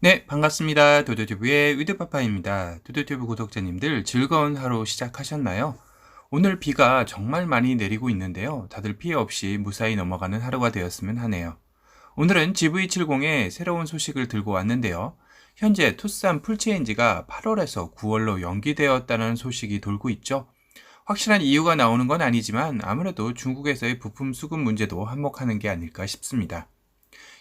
네, 반갑습니다. 도도튜브의 위드파파입니다. 도도튜브 구독자님들 즐거운 하루 시작하셨나요? 오늘 비가 정말 많이 내리고 있는데요. 다들 피해 없이 무사히 넘어가는 하루가 되었으면 하네요. 오늘은 GV70의 새로운 소식을 들고 왔는데요. 현재 투싼 풀체인지가 8월에서 9월로 연기되었다는 소식이 돌고 있죠. 확실한 이유가 나오는 건 아니지만 아무래도 중국에서의 부품 수급 문제도 한몫하는 게 아닐까 싶습니다.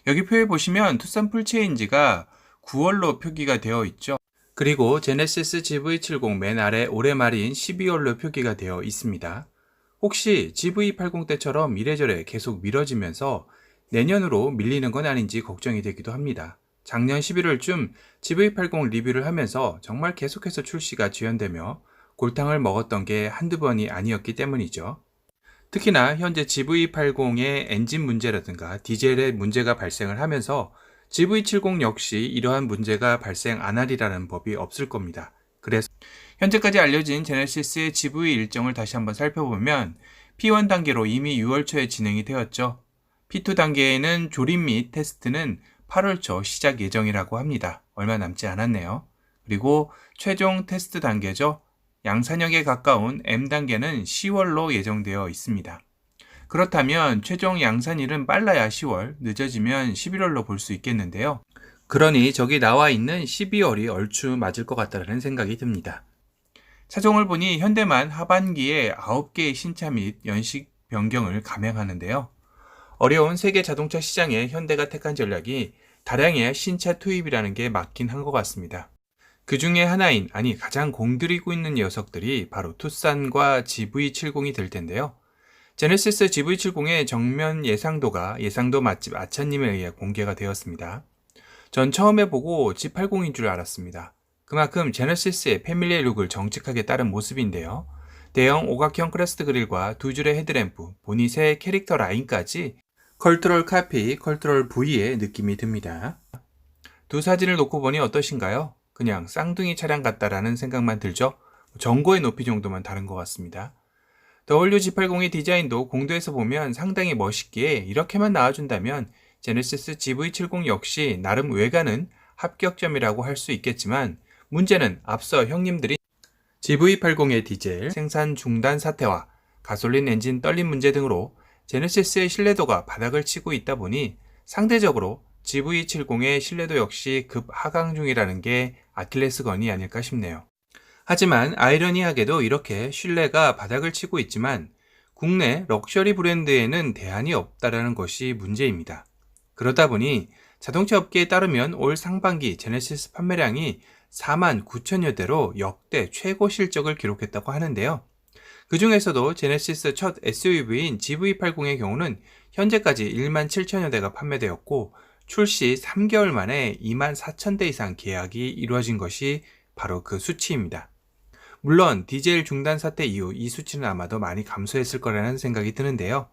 여기 표에 보시면 투싼 풀체인지가 9월로 표기가 되어 있죠. 그리고 제네시스 GV70 맨 아래 올해 말인 12월로 표기가 되어 있습니다. 혹시 GV80 때처럼 이래저래 계속 미뤄지면서 내년으로 밀리는 건 아닌지 걱정이 되기도 합니다. 작년 11월쯤 GV80 리뷰를 하면서 정말 계속해서 출시가 지연되며 골탕을 먹었던 게 한두 번이 아니었기 때문이죠. 특히나 현재 GV80의 엔진 문제라든가 디젤의 문제가 발생을 하면서 GV70 역시 이러한 문제가 발생 안 하리라는 법이 없을 겁니다. 그래서 현재까지 알려진 제네시스의 GV 일정을 다시 한번 살펴보면 P1 단계로 이미 6월 초에 진행이 되었죠. P2 단계에는 조립 및 테스트는 8월 초 시작 예정이라고 합니다. 얼마 남지 않았네요. 그리고 최종 테스트 단계죠. 양산형에 가까운 M단계는 10월로 예정되어 있습니다. 그렇다면 최종 양산일은 빨라야 10월, 늦어지면 11월로 볼 수 있겠는데요. 그러니 저기 나와 있는 12월이 얼추 맞을 것 같다는 생각이 듭니다. 차종을 보니 현대만 하반기에 9개의 신차 및 연식 변경을 감행하는데요. 어려운 세계 자동차 시장에 현대가 택한 전략이 다량의 신차 투입이라는 게 맞긴 한 것 같습니다. 그 중에 하나인, 아니 가장 공들이고 있는 녀석들이 바로 투싼과 GV70이 될 텐데요. 제네시스 GV70의 정면 예상도 맛집 아차님에 의해 공개가 되었습니다. 전 처음에 보고 G80인 줄 알았습니다. 그만큼 제네시스의 패밀리의 룩을 정직하게 따른 모습인데요. 대형 오각형 크레스트 그릴과 두 줄의 헤드램프, 보닛의 캐릭터 라인까지 컬트럴 카피, 컬트럴 V의 느낌이 듭니다. 두 사진을 놓고 보니 어떠신가요? 그냥 쌍둥이 차량 같다라는 생각만 들죠? 전고의 높이 정도만 다른 것 같습니다. WG80의 디자인도 공도에서 보면 상당히 멋있기에 이렇게만 나와준다면 제네시스 GV70 역시 나름 외관은 합격점이라고 할 수 있겠지만 문제는 앞서 형님들이 GV80의 디젤 생산 중단 사태와 가솔린 엔진 떨림 문제 등으로 제네시스의 신뢰도가 바닥을 치고 있다 보니 상대적으로 GV70의 신뢰도 역시 급 하강 중이라는 게 아킬레스건이 아닐까 싶네요. 하지만 아이러니하게도 이렇게 신뢰가 바닥을 치고 있지만 국내 럭셔리 브랜드에는 대안이 없다라는 것이 문제입니다. 그러다 보니 자동차 업계에 따르면 올 상반기 제네시스 판매량이 4만 9천여 대로 역대 최고 실적을 기록했다고 하는데요. 그 중에서도 제네시스 첫 SUV인 GV80의 경우는 현재까지 1만 7천여 대가 판매되었고 출시 3개월 만에 2만 4천 대 이상 계약이 이루어진 것이 바로 그 수치입니다. 물론 디젤 중단 사태 이후 이 수치는 아마도 많이 감소했을 거라는 생각이 드는데요.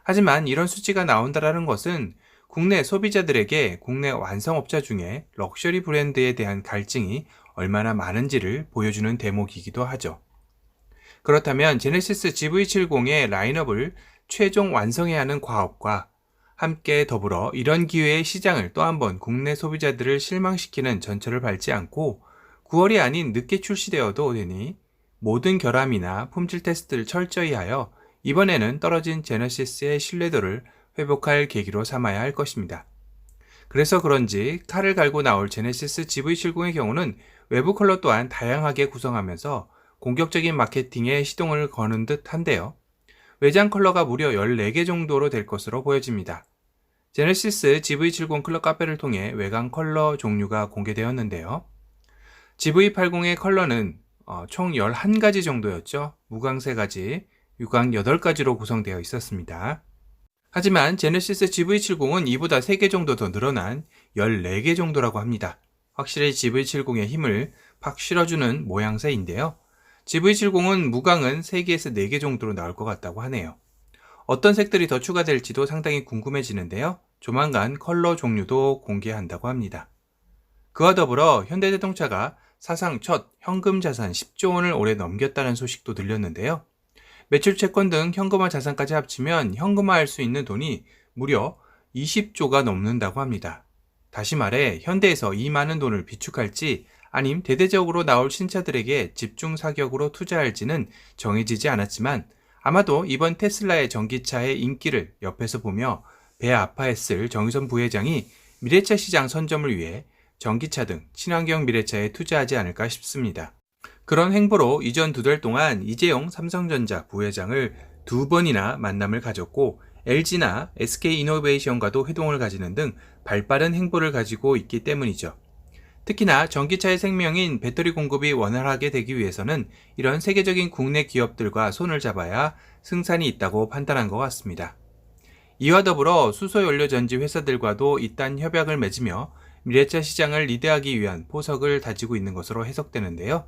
하지만 이런 수치가 나온다는 것은 국내 소비자들에게 국내 완성업자 중에 럭셔리 브랜드에 대한 갈증이 얼마나 많은지를 보여주는 대목이기도 하죠. 그렇다면 제네시스 GV70의 라인업을 최종 완성해야 하는 과업과 함께 더불어 이런 기회의 시장을 또 한번 국내 소비자들을 실망시키는 전철을 밟지 않고 9월이 아닌 늦게 출시되어도 되니 모든 결함이나 품질 테스트를 철저히 하여 이번에는 떨어진 제네시스의 신뢰도를 회복할 계기로 삼아야 할 것입니다. 그래서 그런지 칼을 갈고 나올 제네시스 GV70의 경우는 외부 컬러 또한 다양하게 구성하면서 공격적인 마케팅에 시동을 거는 듯 한데요. 외장 컬러가 무려 14개 정도로 될 것으로 보여집니다. 제네시스 GV70 클럽 카페를 통해 외관 컬러 종류가 공개되었는데요. GV80의 컬러는 총 11가지 정도였죠. 무광 3가지, 유광 8가지로 구성되어 있었습니다. 하지만 제네시스 GV70은 이보다 3개 정도 더 늘어난 14개 정도라고 합니다. 확실히 GV70의 힘을 팍 실어주는 모양새인데요. GV70은 무광은 3개에서 4개 정도로 나올 것 같다고 하네요. 어떤 색들이 더 추가될지도 상당히 궁금해지는데요. 조만간 컬러 종류도 공개한다고 합니다. 그와 더불어 현대자동차가 사상 첫 현금 자산 10조 원을 올해 넘겼다는 소식도 들렸는데요. 매출 채권 등 현금화 자산까지 합치면 현금화할 수 있는 돈이 무려 20조가 넘는다고 합니다. 다시 말해 현대에서 이 많은 돈을 비축할지 아님 대대적으로 나올 신차들에게 집중 사격으로 투자할지는 정해지지 않았지만 아마도 이번 테슬라의 전기차의 인기를 옆에서 보며 배 아파했을 정유선 부회장이 미래차 시장 선점을 위해 전기차 등 친환경 미래차에 투자하지 않을까 싶습니다. 그런 행보로 이전 2달 동안 이재용 삼성전자 부회장을 2번이나 만남을 가졌고 LG나 SK이노베이션과도 회동을 가지는 등 발빠른 행보를 가지고 있기 때문이죠. 특히나 전기차의 생명인 배터리 공급이 원활하게 되기 위해서는 이런 세계적인 국내 기업들과 손을 잡아야 승산이 있다고 판단한 것 같습니다. 이와 더불어 수소연료전지 회사들과도 이딴 협약을 맺으며 미래차 시장을 리드하기 위한 포석을 다지고 있는 것으로 해석되는데요.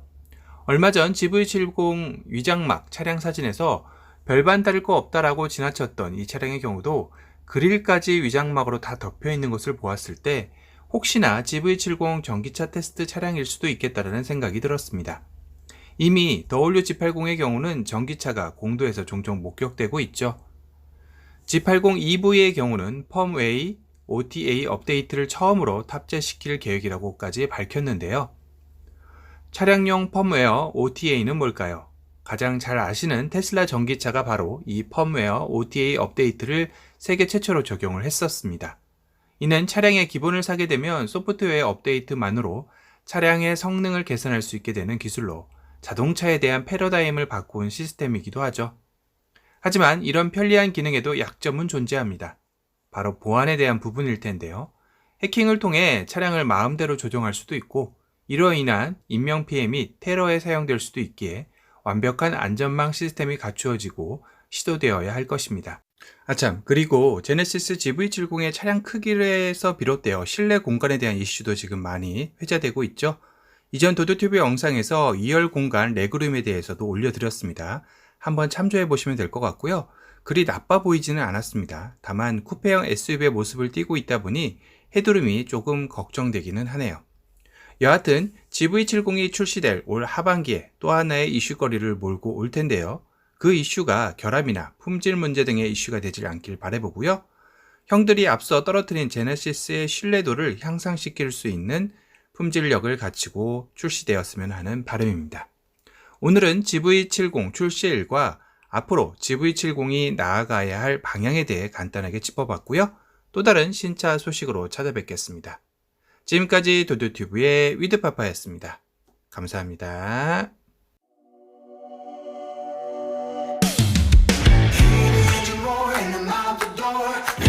얼마 전 GV70 위장막 차량 사진에서 별반 다를 거 없다라고 지나쳤던 이 차량의 경우도 그릴까지 위장막으로 다 덮여 있는 것을 보았을 때 혹시나 GV70 전기차 테스트 차량일 수도 있겠다라는 생각이 들었습니다. 이미 WG80의 경우는 전기차가 공도에서 종종 목격되고 있죠. G80 EV의 경우는 펌웨이 OTA 업데이트를 처음으로 탑재시킬 계획이라고까지 밝혔는데요. 차량용 펌웨어 OTA는 뭘까요? 가장 잘 아시는 테슬라 전기차가 바로 이 펌웨어 OTA 업데이트를 세계 최초로 적용을 했었습니다. 이는 차량의 기본을 사게 되면 소프트웨어 업데이트만으로 차량의 성능을 개선할 수 있게 되는 기술로 자동차에 대한 패러다임을 바꾼 시스템이기도 하죠. 하지만 이런 편리한 기능에도 약점은 존재합니다. 바로 보안에 대한 부분일 텐데요. 해킹을 통해 차량을 마음대로 조정할 수도 있고 이로 인한 인명피해 및 테러에 사용될 수도 있기에 완벽한 안전망 시스템이 갖추어지고 시도되어야 할 것입니다. 아참, 그리고 제네시스 GV70의 차량 크기에서 비롯되어 실내 공간에 대한 이슈도 지금 많이 회자되고 있죠. 이전 도도튜브 영상에서 2열 공간 레그룸에 대해서도 올려드렸습니다. 한번 참조해 보시면 될 것 같고요. 그리 나빠 보이지는 않았습니다. 다만 쿠페형 SUV의 모습을 띠고 있다 보니 헤드룸이 조금 걱정되기는 하네요. 여하튼 GV70이 출시될 올 하반기에 또 하나의 이슈거리를 몰고 올 텐데요. 그 이슈가 결함이나 품질 문제 등의 이슈가 되지 않길 바라보고요. 형들이 앞서 떨어뜨린 제네시스의 신뢰도를 향상시킬 수 있는 품질력을 갖추고 출시되었으면 하는 바람입니다. 오늘은 GV70 출시일과 앞으로 GV70이 나아가야 할 방향에 대해 간단하게 짚어봤고요. 또 다른 신차 소식으로 찾아뵙겠습니다. 지금까지 도도튜브의 위드파파였습니다. 감사합니다. He needs you more in the mouth the door.